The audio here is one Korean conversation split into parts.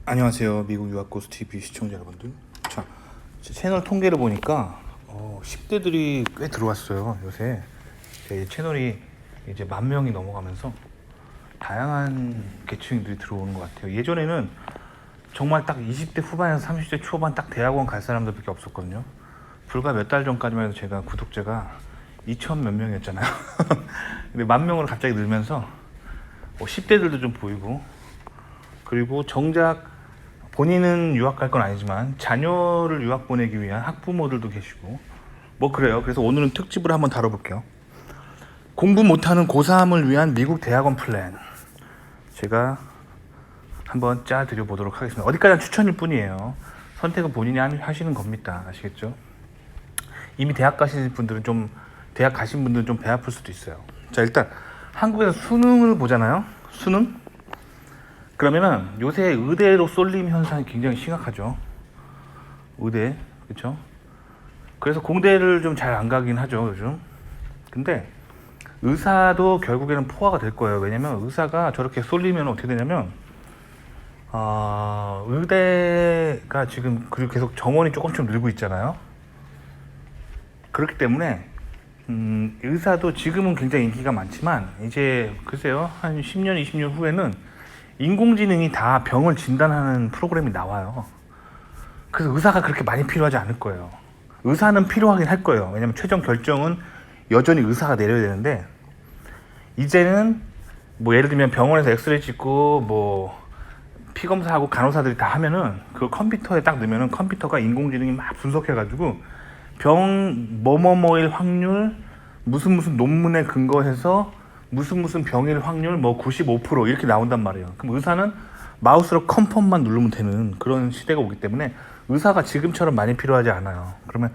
안녕하세요. 미국 유학고수 TV 시청자 여러분들. 자, 제 채널 통계를 보니까 10대들이 꽤 들어왔어요. 요새 제 채널이 이제 10,000명이 넘어가면서 다양한 계층들이 들어오는 것 같아요. 예전에는 정말 딱 20대 후반에서 30대 초반 딱 대학원 갈 사람들밖에 없었거든요. 불과 몇 달 전까지만 해도 제가 구독자가 2천 몇 명이었잖아요. 근데 10,000명으로 갑자기 늘면서 10대들도 좀 보이고, 그리고 정작 본인은 유학 갈 건 아니지만 자녀를 유학 보내기 위한 학부모들도 계시고 뭐 그래요. 그래서 오늘은 특집을 한번 다뤄볼게요. 공부 못하는 고3을 위한 미국 대학원 플랜, 제가 한번 짜 드려보도록 하겠습니다. 어디까지나 추천일 뿐이에요. 선택은 본인이 하시는 겁니다. 아시겠죠? 이미 대학 가신 분들은 좀 배 아플 수도 있어요. 자, 일단 한국에서 수능을 보잖아요. 수능? 그러면은 요새 의대로 쏠림 현상이 굉장히 심각하죠. 의대, 그렇죠? 그래서 공대를 좀 잘 안 가긴 하죠, 요즘. 근데 의사도 결국에는 포화가 될 거예요. 왜냐면 의사가 저렇게 쏠리면 어떻게 되냐면 의대가 지금 그리고 계속 정원이 조금씩 늘고 있잖아요. 그렇기 때문에 의사도 지금은 굉장히 인기가 많지만 이제 글쎄요, 한 10년, 20년 후에는 인공지능이 다 병을 진단하는 프로그램이 나와요. 그래서 의사가 그렇게 많이 필요하지 않을 거예요. 의사는 필요하긴 할 거예요. 왜냐면 최종 결정은 여전히 의사가 내려야 되는데, 이제는 뭐 예를 들면 병원에서 엑스레이 찍고 뭐 피검사하고 간호사들이 다 하면은 그 컴퓨터에 딱 넣으면은 컴퓨터가 인공지능이 막 분석해가지고 병 뭐뭐뭐일 확률, 무슨 논문에 근거해서 무슨 병일 확률 뭐 95% 이렇게 나온단 말이에요. 그럼 의사는 마우스로 컨펌만 누르면 되는 그런 시대가 오기 때문에 의사가 지금처럼 많이 필요하지 않아요. 그러면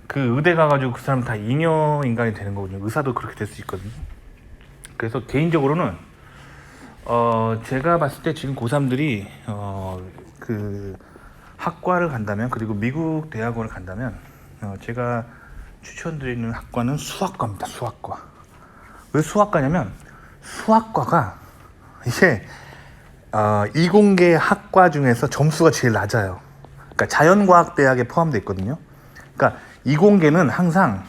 그 의대 가가지고 그 사람 다 잉여 인간이 되는 거거든요. 의사도 그렇게 될 수 있거든요. 그래서 개인적으로는 제가 봤을 때 지금 고3들이 그 학과를 간다면, 그리고 미국 대학원을 간다면 제가 추천드리는 학과는 수학과입니다. 수학과. 왜 수학과냐면 수학과가 이게 이공계 학과 중에서 점수가 제일 낮아요. 그러니까 자연과학대학에 포함되어 있거든요. 그러니까 이공계는 항상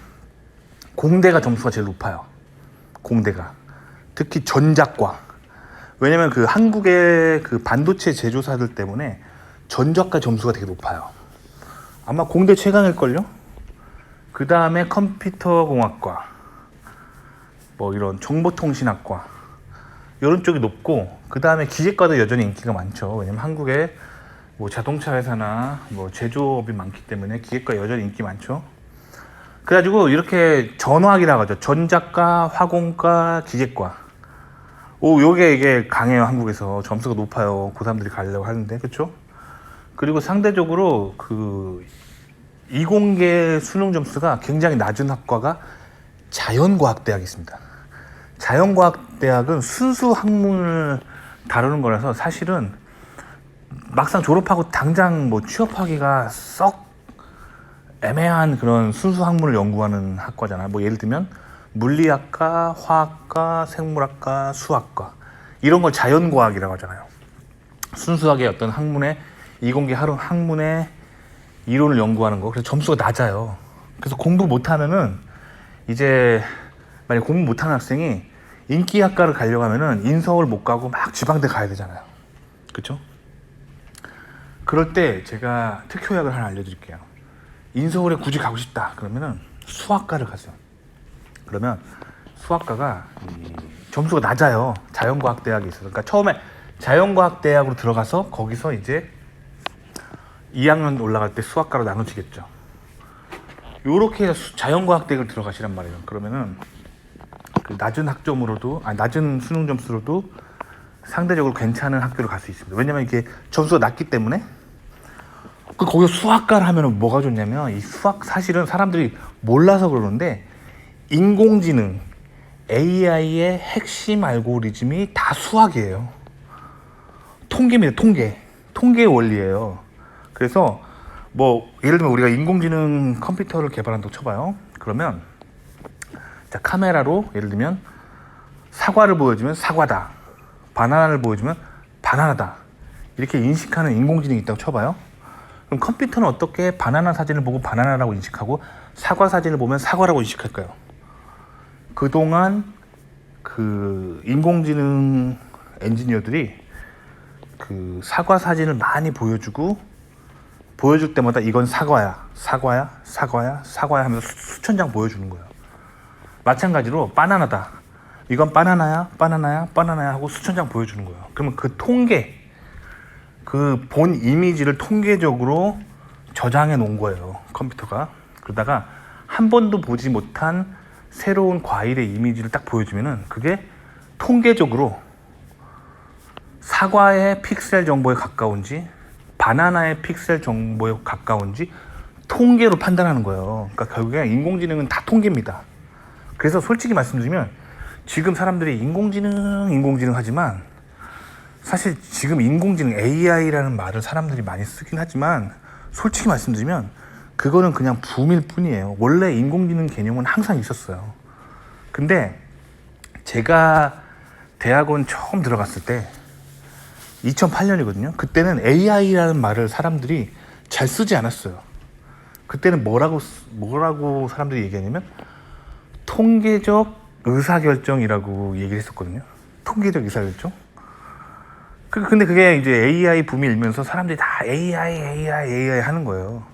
공대가 점수가 제일 높아요. 공대가. 특히 전자과. 왜냐면 그 한국의 그 반도체 제조사들 때문에 전자과 점수가 되게 높아요. 아마 공대 최강일걸요? 그 다음에 컴퓨터공학과, 뭐 이런 정보통신학과 이런 쪽이 높고, 그 다음에 기계과도 여전히 인기가 많죠. 왜냐면 한국에 뭐 자동차 회사나 뭐 제조업이 많기 때문에 기계과 여전히 인기 많죠. 그래가지고 이렇게 전화학이라고 하죠. 전자과, 화공과, 기계과. 요게 이게 강해요. 한국에서 점수가 높아요. 고3들이 가려고 하는데, 그렇죠? 그리고 상대적으로 그 이공계 수능 점수가 굉장히 낮은 학과가 자연과학대학이 있습니다. 자연과학대학은 순수 학문을 다루는 거라서 사실은 막상 졸업하고 당장 뭐 취업하기가 썩 애매한 그런 순수 학문을 연구하는 학과잖아요. 뭐 예를 들면 물리학과, 화학과, 생물학과, 수학과 이런 걸 자연과학이라고 하잖아요. 순수하게 어떤 학문의 이공계 학문의 이론을 연구하는 거. 그래서 점수가 낮아요. 그래서 공부 못하면은 이제 만약 공부 못하는 학생이 인기학과를 가려고 하면은 인서울 못 가고 막 지방대 가야 되잖아요. 그렇죠? 그럴 때 제가 특효약을 하나 알려드릴게요. 인서울에 굳이 가고 싶다 그러면은 수학과를 가세요. 그러면 수학과가 점수가 낮아요. 자연과학대학에 있어서. 그러니까 처음에 자연과학대학으로 들어가서 거기서 이제 2학년 올라갈 때 수학과로 나눠지겠죠. 요렇게 해서 자연과학대학을 들어가시란 말이에요. 그러면은 그 낮은 학점으로도, 낮은 수능 점수로도 상대적으로 괜찮은 학교를 갈 수 있습니다. 왜냐면 이게 점수가 낮기 때문에. 거기서 수학과를 하면 뭐가 좋냐면, 이 수학 사실은 사람들이 몰라서 그러는데 인공지능, AI의 핵심 알고리즘이 다 수학이에요. 통계입니다. 통계의 원리예요. 그래서 뭐 예를 들면 우리가 인공지능 컴퓨터를 개발한다고 쳐봐요. 그러면 자, 카메라로 예를 들면 사과를 보여주면 사과다, 바나나를 보여주면 바나나다, 이렇게 인식하는 인공지능이 있다고 쳐봐요. 그럼 컴퓨터는 어떻게 바나나 사진을 보고 바나나라고 인식하고 사과 사진을 보면 사과라고 인식할까요? 그동안 그 인공지능 엔지니어들이 그 사과 사진을 많이 보여줄 때마다 이건 사과야, 사과야, 사과야, 사과야 하면서 수천 장 보여주는 거예요. 마찬가지로 바나나다. 이건 바나나야, 바나나야, 바나나야 하고 수천 장 보여주는 거예요. 그러면 그 통계, 그 본 이미지를 통계적으로 저장해 놓은 거예요, 컴퓨터가. 그러다가 한 번도 보지 못한 새로운 과일의 이미지를 딱 보여주면은 그게 통계적으로 사과의 픽셀 정보에 가까운지 바나나의 픽셀 정보에 가까운지 통계로 판단하는 거예요. 그러니까 결국에 인공지능은 다 통계입니다. 그래서 솔직히 말씀드리면 지금 사람들이 인공지능 하지만 사실 지금 인공지능 AI라는 말을 사람들이 많이 쓰긴 하지만 솔직히 말씀드리면 그거는 그냥 붐일 뿐이에요. 원래 인공지능 개념은 항상 있었어요. 근데 제가 대학원 처음 들어갔을 때 2008년이거든요. 그때는 AI라는 말을 사람들이 잘 쓰지 않았어요. 그때는 뭐라고 사람들이 얘기하냐면 통계적 의사결정이라고 얘기를 했었거든요. 통계적 의사결정. 근데 그게 이제 AI 붐이 일면서 사람들이 다 AI 하는 거예요.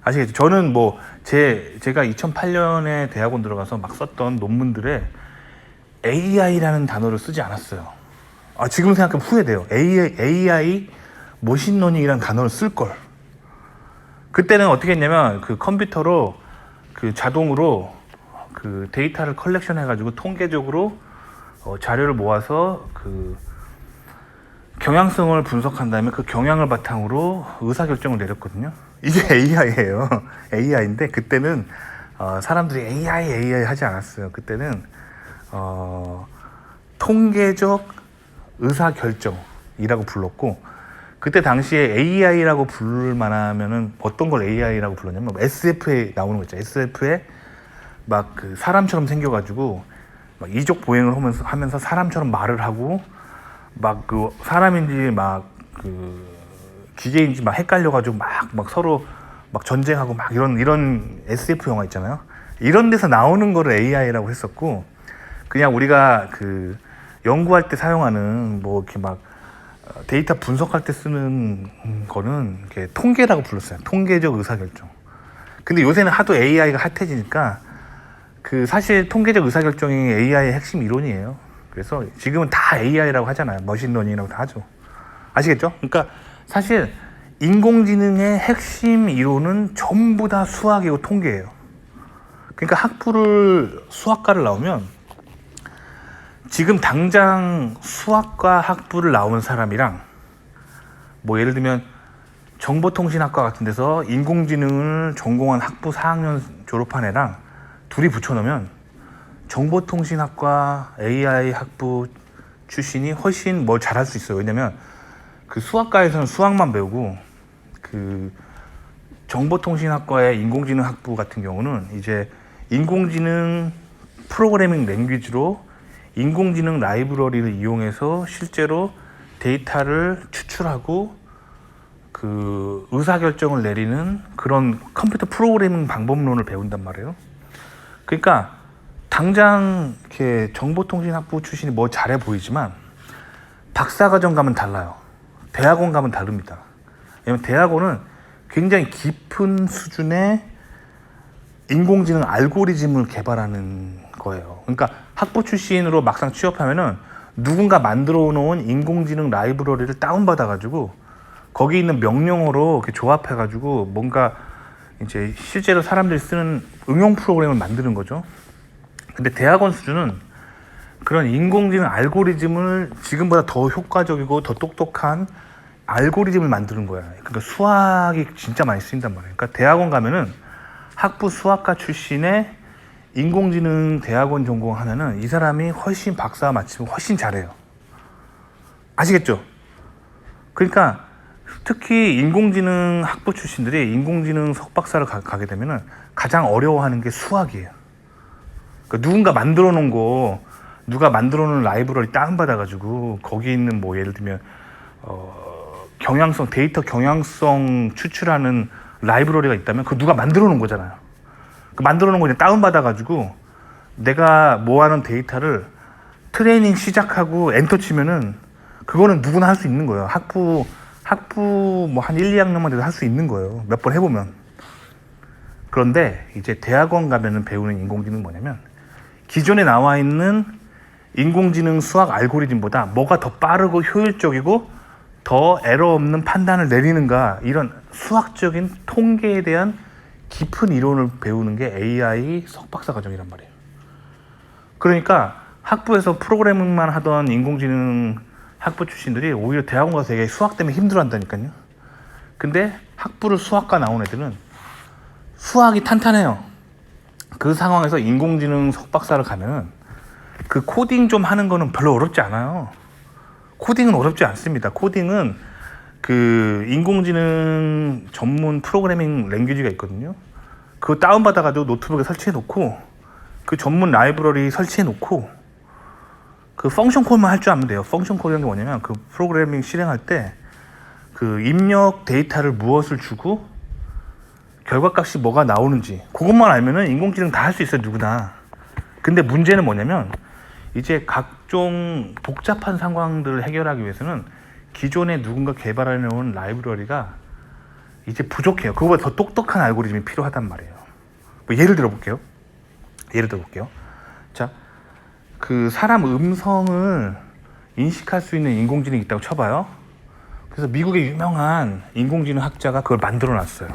아시겠죠? 저는 뭐 제가 2008년에 대학원 들어가서 막 썼던 논문들에 AI라는 단어를 쓰지 않았어요. 지금 생각하면 후회돼요. AI 머신러닝이라는 단어를 쓸 걸. 그때는 어떻게 했냐면 그 컴퓨터로 그 자동으로 그 데이터를 컬렉션 해가지고 통계적으로 자료를 모아서 그 경향성을 분석한 다음에 그 경향을 바탕으로 의사결정을 내렸거든요. 이게 AI예요. AI인데 그때는 사람들이 AI 하지 않았어요. 그때는 통계적 의사결정이라고 불렀고 그때 당시에 AI라고 부를 만하면은 어떤 걸 AI라고 불렀냐면 SF에 나오는 거 있죠. SF에 막 그 사람처럼 생겨가지고 막 이족 보행을 하면서 사람처럼 말을 하고 막 그 사람인지 막 그 기계인지 막 헷갈려가지고 막 서로 막 전쟁하고 막 이런 SF 영화 있잖아요. 이런 데서 나오는 거를 AI라고 했었고 그냥 우리가 그 연구할 때 사용하는 뭐 이렇게 막 데이터 분석할 때 쓰는 거는 이렇게 통계라고 불렀어요. 통계적 의사결정. 근데 요새는 하도 AI가 핫해지니까 그 사실 통계적 의사결정이 AI의 핵심 이론이에요. 그래서 지금은 다 AI라고 하잖아요. 머신러닝이라고 다 하죠. 아시겠죠? 그러니까 사실 인공지능의 핵심 이론은 전부 다 수학이고 통계예요. 그러니까 수학과를 나오면 지금 당장 수학과 학부를 나온 사람이랑 뭐 예를 들면 정보통신학과 같은 데서 인공지능을 전공한 학부 4학년 졸업한 애랑 둘이 붙여놓으면 정보통신학과 AI 학부 출신이 훨씬 뭘 잘할 수 있어요. 왜냐면 그 수학과에서는 수학만 배우고 그 정보통신학과의 인공지능 학부 같은 경우는 이제 인공지능 프로그래밍 랭귀지로 인공지능 라이브러리를 이용해서 실제로 데이터를 추출하고 그 의사결정을 내리는 그런 컴퓨터 프로그래밍 방법론을 배운단 말이에요. 그러니까 당장 이렇게 정보통신학부 출신이 뭐 잘해 보이지만 박사과정 가면 달라요. 대학원 가면 다릅니다. 왜냐면 대학원은 굉장히 깊은 수준의 인공지능 알고리즘을 개발하는 거예요. 그러니까 학부 출신으로 막상 취업하면은 누군가 만들어 놓은 인공지능 라이브러리를 다운받아가지고 거기 있는 명령어로 이렇게 조합해가지고 뭔가 이제 실제로 사람들이 쓰는 응용 프로그램을 만드는 거죠. 근데 대학원 수준은 그런 인공지능 알고리즘을 지금보다 더 효과적이고 더 똑똑한 알고리즘을 만드는 거야. 그러니까 수학이 진짜 많이 쓰인단 말이에요. 그러니까 대학원 가면은 학부 수학과 출신의 인공지능 대학원 전공하면은 이 사람이 훨씬 박사 마치면 훨씬 잘해요. 아시겠죠? 그러니까 특히 인공지능 학부 출신들이 인공지능 석박사를 가게 되면은 가장 어려워하는 게 수학이에요. 그러니까 누가 만들어 놓은 라이브러리 다운받아가지고 거기 있는 뭐 예를 들면 경향성, 데이터 경향성 추출하는 라이브러리가 있다면 그거 누가 만들어 놓은 거잖아요. 그 만들어 놓은 거 그냥 다운받아 가지고 내가 모아놓은 데이터를 트레이닝 시작하고 엔터 치면은 그거는 누구나 할 수 있는 거예요. 학부 뭐 한 1, 2학년만 돼도 할 수 있는 거예요. 몇 번 해보면. 그런데 이제 대학원 가면은 배우는 인공지능은 뭐냐면 기존에 나와 있는 인공지능 수학 알고리즘보다 뭐가 더 빠르고 효율적이고 더 에러 없는 판단을 내리는가, 이런 수학적인 통계에 대한 깊은 이론을 배우는 게 AI 석박사 과정이란 말이에요. 그러니까 학부에서 프로그래밍만 하던 인공지능 학부 출신들이 오히려 대학원 가서 되게 수학 때문에 힘들어한다니까요. 근데 학부를 수학과 나온 애들은 수학이 탄탄해요. 그 상황에서 인공지능 석박사를 가면은 그 코딩 좀 하는 거는 별로 어렵지 않아요. 코딩은 어렵지 않습니다. 코딩은 그 인공지능 전문 프로그래밍 랭귀지가 있거든요. 그거 다운받아가지고 노트북에 설치해 놓고 그 전문 라이브러리 설치해 놓고 그 펑션 콜만 할 줄 알면 돼요. 펑션 콜이라는 게 뭐냐면 그 프로그래밍 실행할 때 그 입력 데이터를 무엇을 주고 결과값이 뭐가 나오는지 그것만 알면은 인공지능 다 할 수 있어요, 누구나. 근데 문제는 뭐냐면 이제 각종 복잡한 상황들을 해결하기 위해서는 기존에 누군가 개발해 놓은 라이브러리가 이제 부족해요. 그거보다 더 똑똑한 알고리즘이 필요하단 말이에요. 뭐 예를 들어볼게요. 자, 그 사람 음성을 인식할 수 있는 인공지능이 있다고 쳐봐요. 그래서 미국의 유명한 인공지능 학자가 그걸 만들어 놨어요.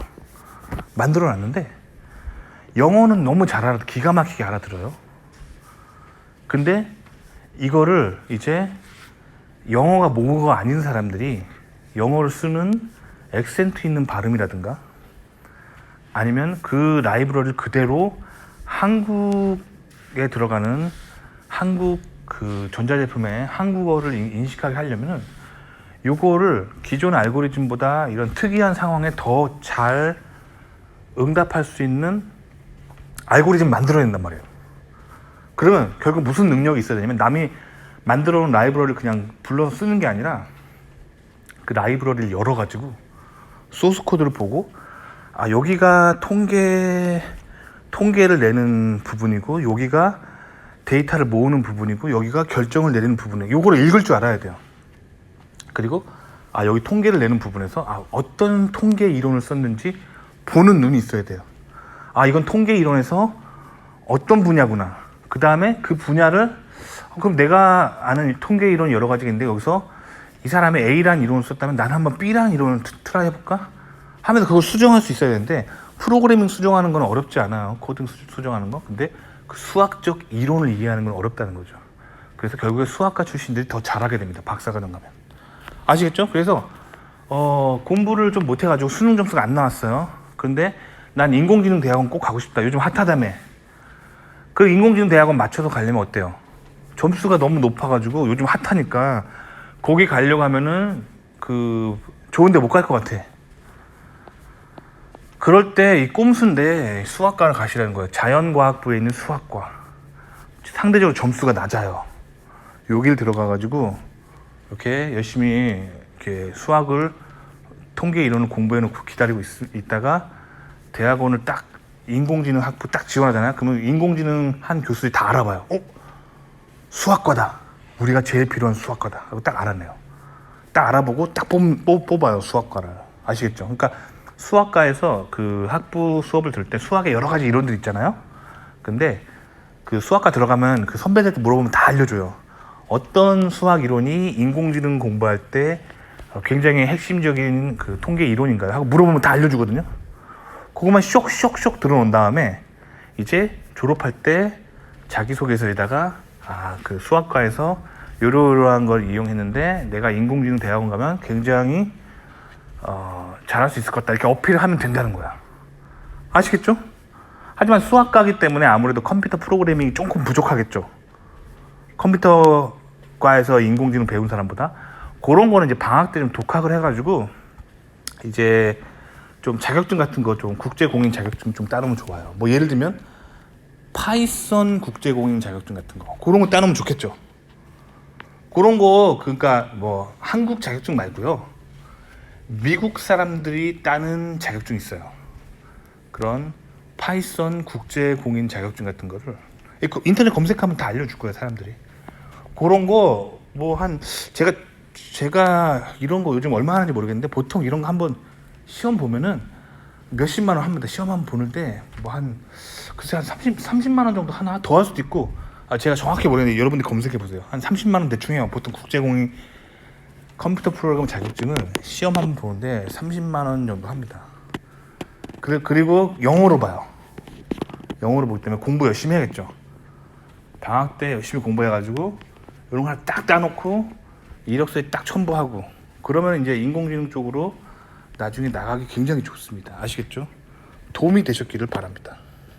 만들어 놨는데 영어는 너무 잘 알아, 기가 막히게 알아들어요. 근데 이거를 이제 영어가 모국어가 아닌 사람들이 영어를 쓰는 액센트 있는 발음이라든가 아니면 그 라이브러리를 그대로 한국에 들어가는 한국 그 전자제품의 한국어를 인식하게 하려면은 요거를 기존 알고리즘보다 이런 특이한 상황에 더 잘 응답할 수 있는 알고리즘 만들어야 된단 말이에요. 그러면 결국 무슨 능력이 있어야 되냐면 남이 만들어 놓은 라이브러리를 그냥 불러서 쓰는 게 아니라 그 라이브러리를 열어가지고 소스 코드를 보고 아 여기가 통계를 내는 부분이고 여기가 데이터를 모으는 부분이고 여기가 결정을 내리는 부분이고 요거를 읽을 줄 알아야 돼요. 그리고 아 여기 통계를 내는 부분에서 아 어떤 통계 이론을 썼는지 보는 눈이 있어야 돼요. 아 이건 통계 이론에서 어떤 분야구나. 그 다음에 그 분야를 그럼 내가 아는 통계 이론이 여러 가지가 있는데 여기서 이 사람이 A라는 이론을 썼다면 나는 한번 B라는 이론을 트라이 해볼까? 하면서 그걸 수정할 수 있어야 되는데 프로그래밍 수정하는 건 어렵지 않아요. 코딩 수정하는 거. 근데 그 수학적 이론을 이해하는 건 어렵다는 거죠. 그래서 결국에 수학과 출신들이 더 잘하게 됩니다. 박사과정 가면. 아시겠죠? 그래서 공부를 좀 못해가지고 수능 점수가 안 나왔어요. 그런데 난 인공지능 대학원 꼭 가고 싶다. 요즘 핫하다며. 그 인공지능 대학원 맞춰서 가려면 어때요? 점수가 너무 높아가지고 요즘 핫하니까 거기 가려고 하면은 그 좋은데 못 갈 것 같아. 그럴 때 이 꼼수인데 수학과를 가시라는 거예요. 자연과학부에 있는 수학과. 상대적으로 점수가 낮아요. 여길 들어가가지고 이렇게 열심히 이렇게 수학을 통계 이론을 공부해놓고 기다리고 있다가 대학원을 딱 인공지능 학부 딱 지원하잖아요. 그러면 인공지능 한 교수들이 다 알아봐요. 수학과다. 우리가 제일 필요한 수학과다. 하고 딱 알아내요. 딱 알아보고 딱 뽑아요. 수학과를. 아시겠죠? 그러니까 수학과에서 그 학부 수업을 들을 때 수학의 여러 가지 이론들 있잖아요. 근데 그 수학과 들어가면 그 선배들한테 물어보면 다 알려줘요. 어떤 수학 이론이 인공지능 공부할 때 굉장히 핵심적인 그 통계 이론인가요? 하고 물어보면 다 알려주거든요. 그것만 쇽쇽쇽 들어놓은 다음에 이제 졸업할 때 자기소개서에다가 그 수학과에서 이러이러한 걸 이용했는데 내가 인공지능 대학원 가면 굉장히 잘할 수 있을 것 같다 이렇게 어필을 하면 된다는 거야. 아시겠죠? 하지만 수학과이기 때문에 아무래도 컴퓨터 프로그래밍이 조금 부족하겠죠. 컴퓨터과에서 인공지능 배운 사람보다 그런 거는 이제 방학 때 좀 독학을 해가지고 이제 좀 자격증 같은 거 좀 국제공인 자격증 좀 따르면 좋아요. 뭐 예를 들면 파이썬 국제공인 자격증 같은 거 그런 거 따르면 좋겠죠. 그런 거 그러니까 뭐 한국 자격증 말고요. 미국 사람들이 따는 자격증이 있어요. 그런 파이썬 국제 공인 자격증 같은 거를 인터넷 검색하면 다 알려줄 거예요, 사람들이. 그런 거 뭐 한 제가 이런 거 요즘 얼마 하는지 모르겠는데 보통 이런 거 한번 시험 보면은 몇십만 원 합니다. 시험 한번 보는데 뭐 한 글쎄 한 30만 원 정도 하나 더 할 수도 있고, 제가 정확히 모르겠는데 여러분들 검색해 보세요. 한 30만 원 대충 해요. 보통 국제공인 컴퓨터 프로그램 자격증은 시험 한번 보는데 30만 원 정도 합니다. 그리고 영어로 봐요. 영어로 보기 때문에 공부 열심히 해야겠죠. 방학 때 열심히 공부해가지고 이런 거 하나 딱 따놓고 이력서에 딱 첨부하고 그러면 이제 인공지능 쪽으로 나중에 나가기 굉장히 좋습니다. 아시겠죠? 도움이 되셨기를 바랍니다.